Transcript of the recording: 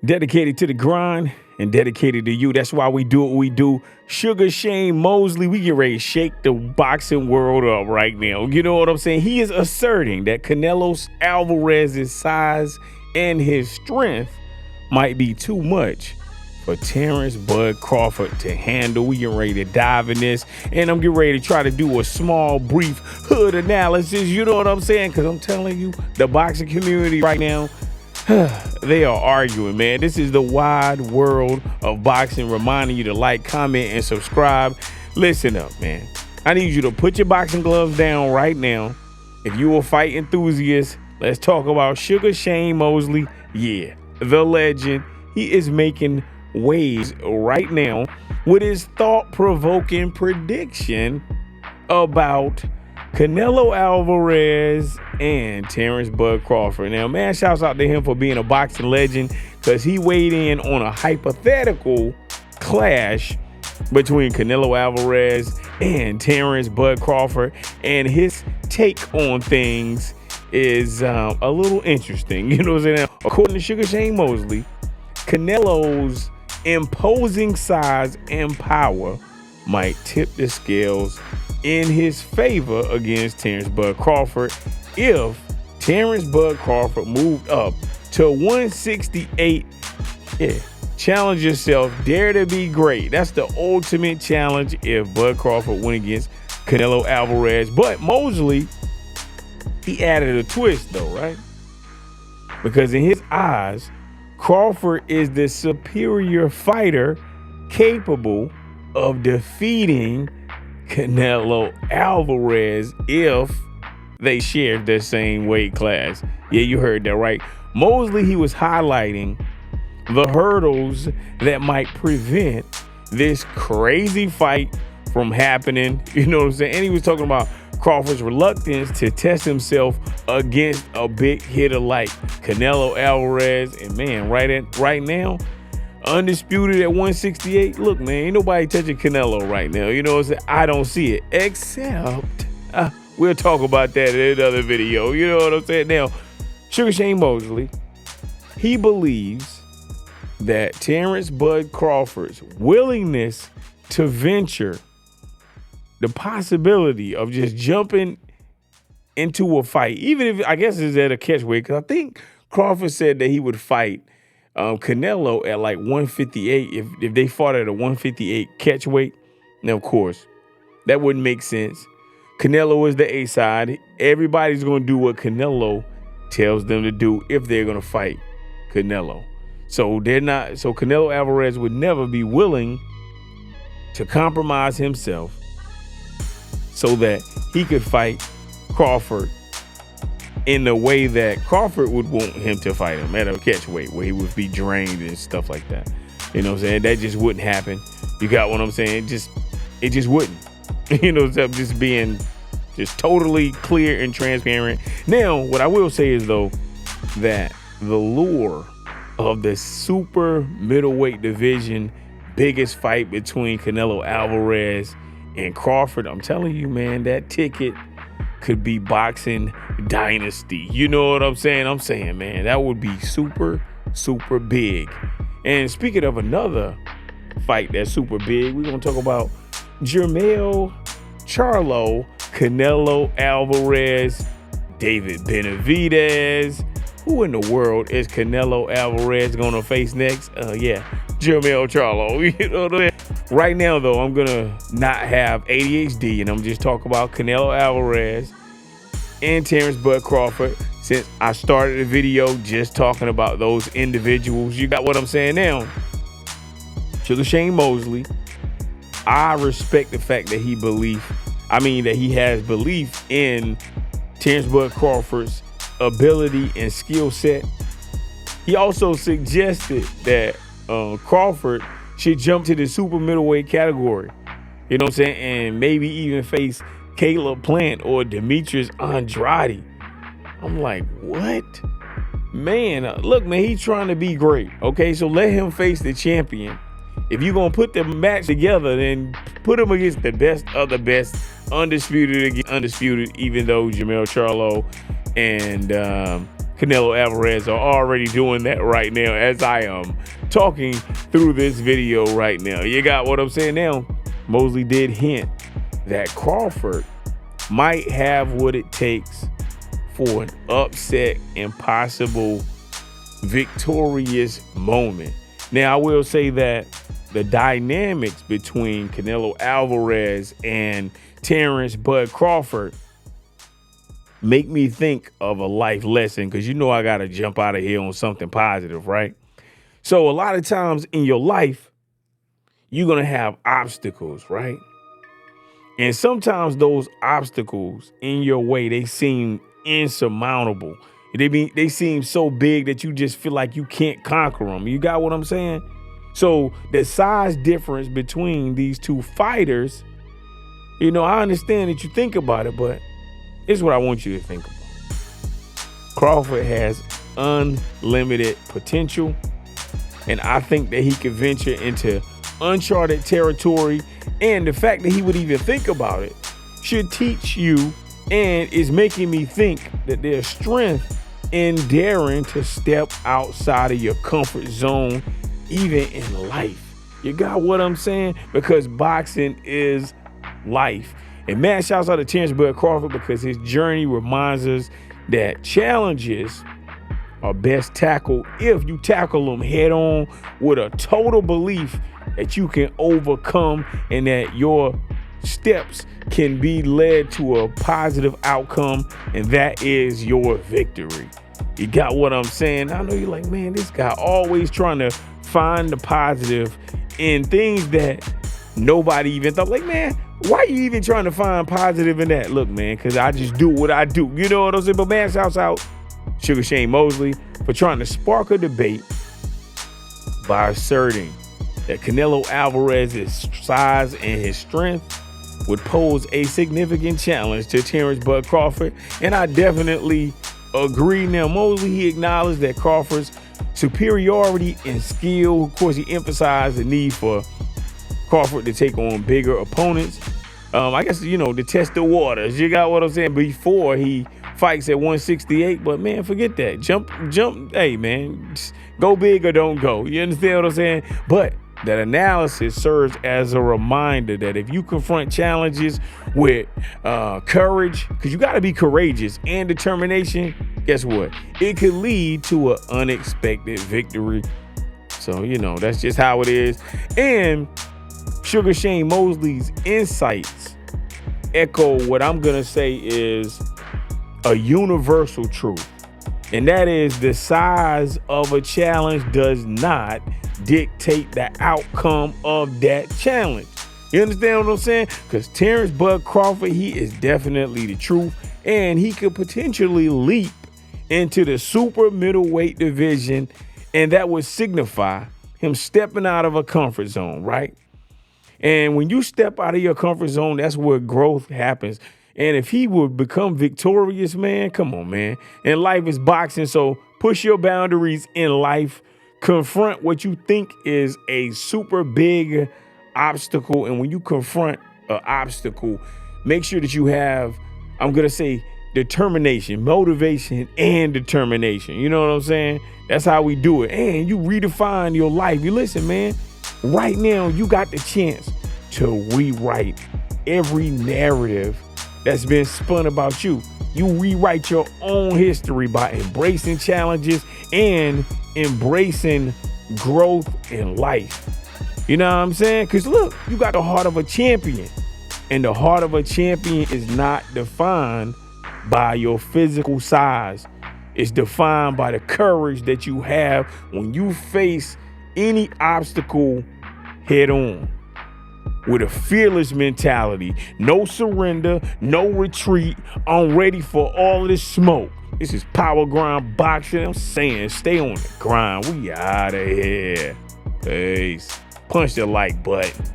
Dedicated to the grind and dedicated to you. That's why we do what we do. Sugar Shane Mosley, we get ready to shake the boxing world up right now. You know what I'm saying? He is asserting that Canelo Alvarez's size and his strength might be too much for Terence Bud Crawford to handle. We getting ready to dive in this, and I'm getting ready to try to do a small, brief hood analysis. You know what I'm saying? Because I'm telling you, the boxing community right now, they are arguing, man. This is the wide world of boxing, reminding you to like, comment, and subscribe. Listen up, man. I need you to put your boxing gloves down right now. If you a fight enthusiast, let's talk about Sugar Shane Mosley. Yeah, the legend. He is making waves right now with his thought-provoking prediction about Canelo Alvarez and Terence Bud Crawford. Now, man, shouts out to him for being a boxing legend because he weighed in on a hypothetical clash between Canelo Alvarez and Terence Bud Crawford, and his take on things is a little interesting. You know what I'm saying? According to Sugar Shane Mosley, Canelo's imposing size and power might tip the scales in his favor against Terence Bud Crawford if Terence Bud Crawford moved up to 168. Yeah, challenge yourself, dare to be great. That's the ultimate challenge if Bud Crawford went against Canelo Alvarez. But Mosley, he added a twist though, right? Because in his eyes, Crawford is the superior fighter capable of defeating Canelo Alvarez if they shared the same weight class. Yeah, you heard that right. Mosley, he was highlighting the hurdles that might prevent this crazy fight from happening. You know what I'm saying? And he was talking about Crawford's reluctance to test himself against a big hitter like Canelo Alvarez. And man, right now, undisputed at 168. Look, man, ain't nobody touching Canelo right now. You know what I'm saying? I don't see it. Except, we'll talk about that in another video. You know what I'm saying? Now, Sugar Shane Mosley, he believes that Terence Bud Crawford's willingness to venture the possibility of just jumping into a fight, even if I guess it's at a catchweight, because I think Crawford said that he would fight Canelo at like 158 if they fought at a 158 catchweight. Now, of course, that wouldn't make sense. Canelo is the A side. Everybody's going to do what Canelo tells them to do if they're going to fight Canelo. So they're not. So Canelo Alvarez would never be willing to compromise himself so that he could fight Crawford in the way that Crawford would want him to fight him at a catchweight where he would be drained and stuff like that. You know what I'm saying? That just wouldn't happen. You got what I'm saying? It just wouldn't. You know, just being just totally clear and transparent. Now, what I will say is, though, that the lure of the super middleweight division, biggest fight between Canelo Alvarez and Crawford, I'm telling you, man, that ticket could be boxing dynasty. You know what I'm saying? I'm saying, man, that would be super, super big. And speaking of another fight that's super big, we're going to talk about Jermell Charlo, Canelo Alvarez, David Benavidez. Who in the world is Canelo Alvarez going to face next? Yeah, Jermell Charlo. You know what I mean? Right now, though, I'm going to not have ADHD, and I'm just talking about Canelo Alvarez and Terence Bud Crawford, since I started the video just talking about those individuals. You got what I'm saying now? Sugar Shane Mosley, I respect the fact that he has belief in Terence Bud Crawford's ability and skill set. He also suggested that Crawford should jump to the super middleweight category. You know what I'm saying? And maybe even face Caleb Plant or Demetrius Andrade. I'm like, what? Man, look, man, he's trying to be great. Okay, so let him face the champion. If you're going to put the match together, then put him against the best of the best, undisputed against undisputed, even though Jermell Charlo and Canelo Alvarez are already doing that right now as I am talking through this video right now. You got what I'm saying now? Mosley did hint that Crawford might have what it takes for an upset and possible victorious moment. Now, I will say that the dynamics between Canelo Alvarez and Terence Bud Crawford make me think of a life lesson, because you know I got to jump out of here on something positive, right? So a lot of times in your life, you're going to have obstacles, right? And sometimes those obstacles in your way, they seem insurmountable. They seem so big that you just feel like you can't conquer them. You got what I'm saying? So the size difference between these two fighters, you know, I understand that you think about it, but here's what I want you to think about. Crawford has unlimited potential, and I think that he could venture into uncharted territory, and the fact that he would even think about it should teach you and is making me think that there's strength in daring to step outside of your comfort zone, even in life. You got what I'm saying? Because boxing is life. And man, shouts out to Terence Bud Crawford, because his journey reminds us that challenges are best tackled if you tackle them head on with a total belief that you can overcome and that your steps can be led to a positive outcome, and that is your victory. You got what I'm saying? I know you're like, man, this guy always trying to find the positive in things that nobody even thought. Like, man, why are you even trying to find positive in that? Look, man, because I just do what I do. You know what I'm saying? But man, shouts out Sugar Shane Mosley for trying to spark a debate by asserting that Canelo Alvarez's size and his strength would pose a significant challenge to Terence Bud Crawford. And I definitely agree. Now, Mosley, he acknowledged that Crawford's superiority and skill. Of course, he emphasized the need for Crawford to take on bigger opponents. I guess, you know, to test the waters. You got what I'm saying? Before he fights at 168. But, man, forget that. Jump. Hey, man, just go big or don't go. You understand what I'm saying? But that analysis serves as a reminder that if you confront challenges with courage, because you got to be courageous, and determination, guess what? It could lead to an unexpected victory. So, you know, that's just how it is. And Sugar Shane Mosley's insights echo what I'm going to say is a universal truth. And that is, the size of a challenge does not dictate the outcome of that challenge. You understand what I'm saying? Because Terence Bud Crawford, he is definitely the truth, and he could potentially leap into the super middleweight division, and that would signify him stepping out of a comfort zone, right? And when you step out of your comfort zone, that's where growth happens. And if he would become victorious, man, come on, man. And life is boxing, so push your boundaries in life. Confront what you think is a super big obstacle. And when you confront an obstacle, make sure that you have, I'm going to say, determination, motivation, and determination. You know what I'm saying? That's how we do it. And you redefine your life. You listen, man, right now you got the chance to rewrite every narrative that's been spun about you. You rewrite your own history by embracing challenges and embracing growth in life. You know what I'm saying? Because look, you got the heart of a champion. And the heart of a champion is not defined by your physical size. It's defined by the courage that you have when you face any obstacle head on. With a fearless mentality, no surrender, no retreat. I'm ready for all of this smoke. This is Power Grind Boxing. I'm saying, stay on the grind. We out of here. Peace. Punch the like button.